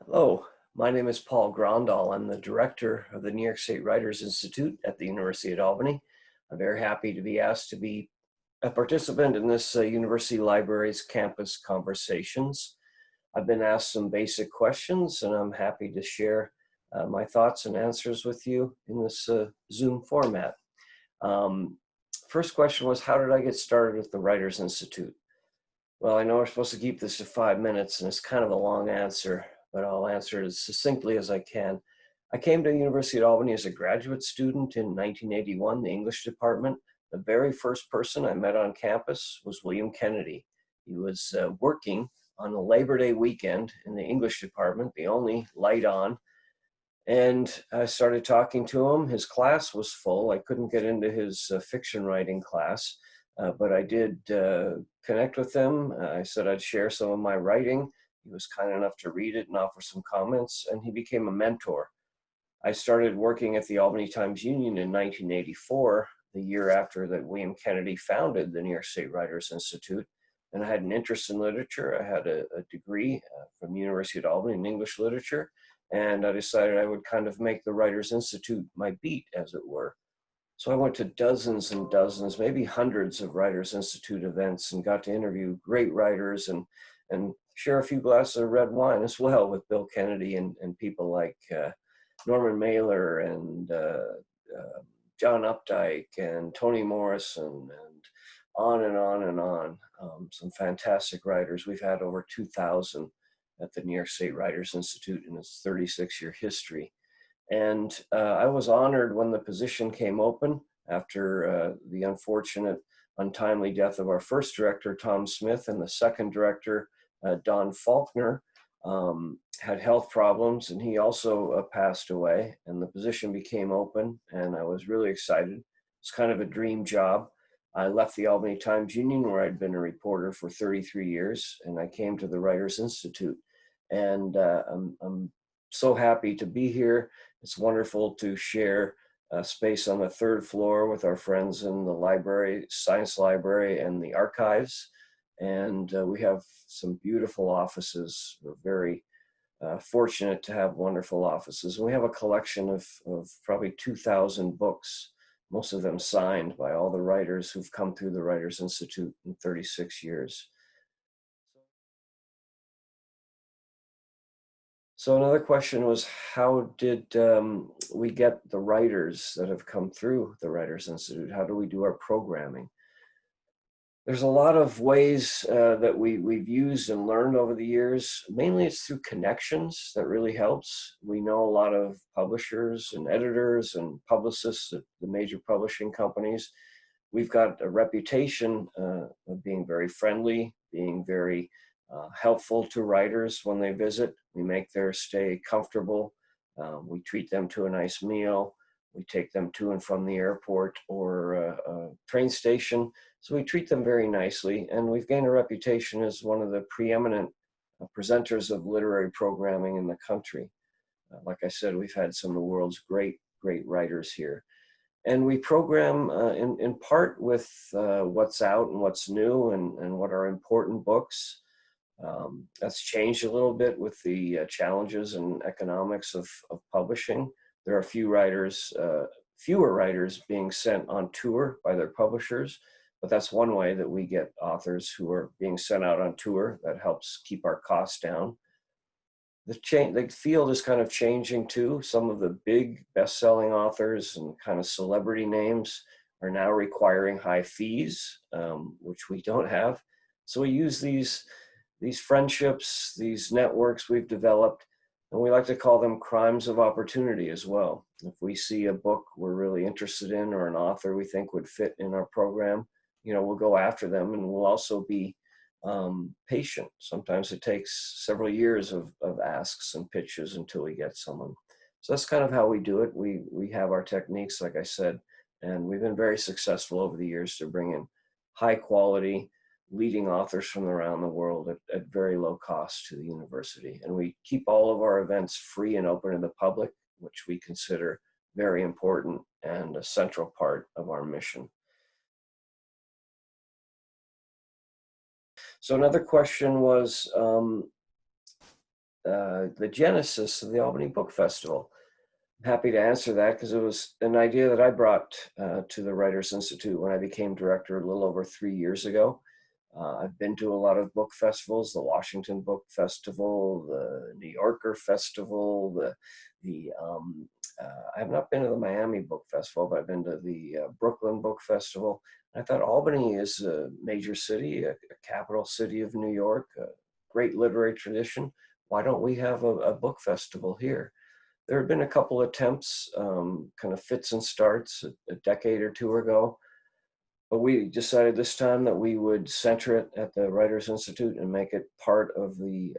Hello, my name is Paul Grondahl. I'm the director of the New York State Writers Institute at the University of Albany. I'm very happy to be asked to be a participant in this University Library's campus conversations. I've been asked some basic questions and I'm happy to share my thoughts and answers with you in this Zoom format. Um, First question was, how did I get started with the Writers Institute? Well, I know we're supposed to keep this to 5 minutes, and it's kind of a long answer, but I'll answer it as succinctly as I can. I came to the University of Albany as a graduate student in 1981, the English department. The very first person I met on campus was William Kennedy. He was working on a Labor Day weekend in the English department, the only light on, and I started talking to him. His class was full. I couldn't get into his fiction writing class, but I did connect with him. I said I'd share some of my writing. He was kind enough to read it and offer some comments, and he became a mentor. I started working at the Albany Times-Union in 1984, the year after that William Kennedy founded the New York State Writers Institute. And I had an interest in literature. I had a degree from the University of Albany in English literature, and I decided I would kind of make the Writers Institute my beat, as it were. So I went to dozens and dozens, maybe hundreds of Writers Institute events and got to interview great writers and share a few glasses of red wine as well with Bill Kennedy and people like Norman Mailer and John Updike and Toni Morrison and on and on and on. Some fantastic writers. We've had over 2,000 at the New York State Writers Institute in its 36-year history. And I was honored when the position came open after the unfortunate, untimely death of our first director, Tom Smith, and the second director, Don Faulkner, had health problems, and he also passed away, and the position became open, and I was really excited. It's kind of a dream job. I left the Albany Times-Union, where I'd been a reporter for 33 years, and I came to the Writers Institute. And I'm so happy to be here. It's wonderful to share space on the third floor with our friends in the library, science library, and the archives. And we have some beautiful offices. We're very fortunate to have wonderful offices. And we have a collection of probably 2,000 books, most of them signed by all the writers who've come through the Writers Institute in 36 years. So another question was, how did we get the writers that have come through the Writers Institute? How do we do our programming? There's a lot of ways that we've used and learned over the years. Mainly it's through connections that really helps. We know a lot of publishers and editors and publicists at the major publishing companies. We've got a reputation of being very friendly, being very helpful to writers when they visit. We make their stay comfortable. We treat them to a nice meal. We take them to and from the airport or a train station. So we treat them very nicely, and we've gained a reputation as one of the preeminent presenters of literary programming in the country. Like I said, we've had some of the world's great writers here. And we program in part with what's out and what's new and what are important books. That's changed a little bit with the challenges and economics of publishing. There are fewer writers being sent on tour by their publishers, but that's one way that we get authors who are being sent out on tour. That helps keep our costs down. The field is kind of changing too. Some of the big best-selling authors and kind of celebrity names are now requiring high fees, which we don't have. So we use these friendships, these networks we've developed, and we like to call them crimes of opportunity as well. If we see a book we're really interested in or an author we think would fit in our program, we'll go after them, and we'll also be patient. Sometimes it takes several years of asks and pitches until we get someone. So that's kind of how we do it. We have our techniques, like I said, and we've been very successful over the years to bring in high quality, leading authors from around the world at very low cost to the university. And we keep all of our events free and open to the public, which we consider very important and a central part of our mission. So another question was, the genesis of the Albany Book Festival? I'm happy to answer that because it was an idea that I brought to the Writers Institute when I became director a little over 3 years ago. I've been to a lot of book festivals, the Washington Book Festival, the New Yorker Festival, I have not been to the Miami Book Festival, but I've been to the Brooklyn Book Festival. I thought Albany is a major city, a capital city of New York, a great literary tradition. Why don't we have a book festival here? There had been a couple attempts, kind of fits and starts a decade or two ago, but we decided this time that we would center it at the Writers Institute and make it part of the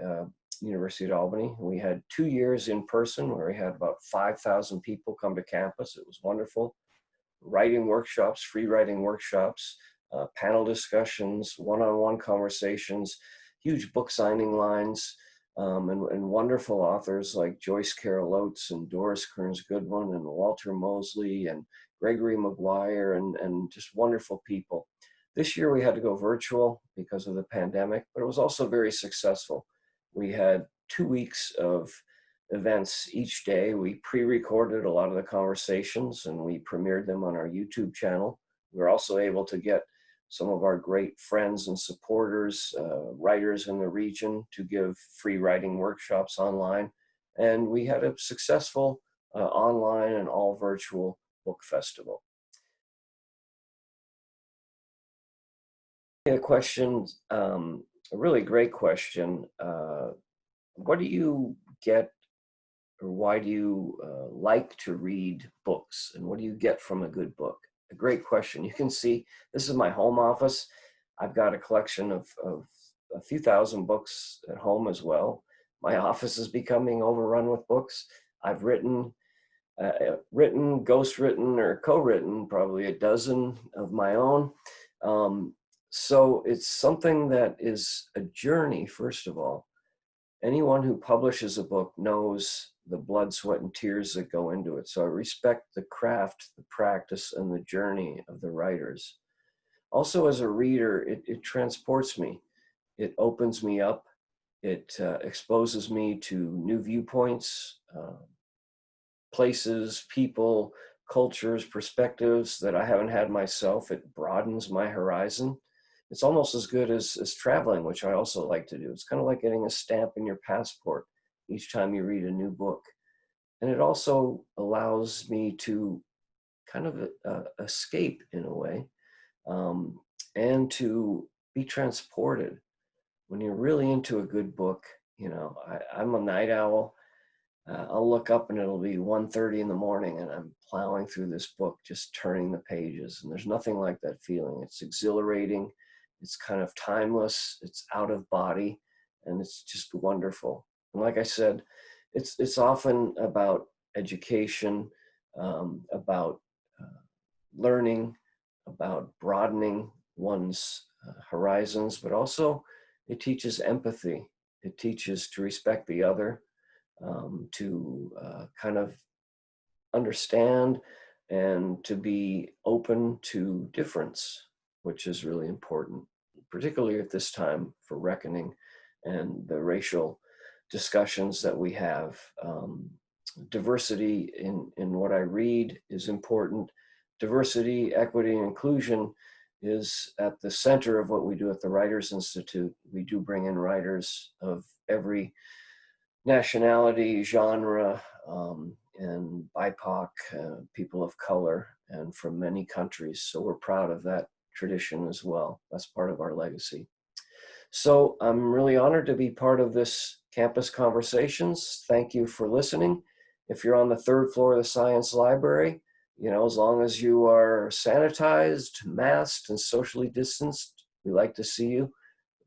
University of Albany. We had 2 years in person where we had about 5,000 people come to campus. It was wonderful. Writing workshops, free writing workshops, panel discussions, one-on-one conversations, huge book signing lines, and wonderful authors like Joyce Carol Oates and Doris Kearns Goodwin and Walter Mosley and Gregory Maguire and just wonderful people. This year we had to go virtual because of the pandemic, but it was also very successful. We had 2 weeks of events each day. We pre-recorded a lot of the conversations and we premiered them on our YouTube channel. We were also able to get some of our great friends and supporters, writers in the region, to give free writing workshops online. And we had a successful online and all virtual book festival. A question, a really great question. What do you get, or why do you like to read books, and what do you get from a good book? A great question. You can see this is my home office. I've got a collection of a few thousand books at home as well. My office is becoming overrun with books. I've written, ghostwritten, or co-written probably a dozen of my own. So it's something that is a journey, first of all. Anyone who publishes a book knows the blood, sweat, and tears that go into it. So I respect the craft, the practice, and the journey of the writers. Also, as a reader, it transports me. It opens me up. It exposes me to new viewpoints, places, people, cultures, perspectives that I haven't had myself. It broadens my horizon. It's almost as good as traveling, which I also like to do. It's kind of like getting a stamp in your passport each time you read a new book. And it also allows me to kind of escape in a way, and to be transported. When you're really into a good book, you know, I'm a night owl. I'll look up and it'll be 1:30 in the morning and I'm plowing through this book, just turning the pages. And there's nothing like that feeling. It's exhilarating. It's kind of timeless. It's out of body, and it's just wonderful. And like I said, it's often about education, about learning, about broadening one's horizons, but also it teaches empathy. It teaches to respect the other, to kind of understand and to be open to difference, which is really important, particularly at this time for reckoning and the racial discussions that we have. Diversity in what I read is important. Diversity, equity, and inclusion is at the center of what we do at the Writers Institute. We do bring in writers of every nationality, genre, and BIPOC, people of color, and from many countries. So we're proud of that tradition as well. That's part of our legacy. So I'm really honored to be part of this campus conversations. Thank you for listening. If you're on the third floor of the Science Library, you know, as long as you are sanitized, masked, and socially distanced, we like to see you.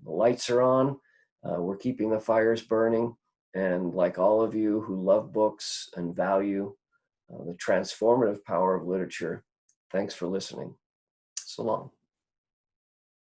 The lights are on. We're keeping the fires burning. And like all of you who love books and value the transformative power of literature, thanks for listening. So long.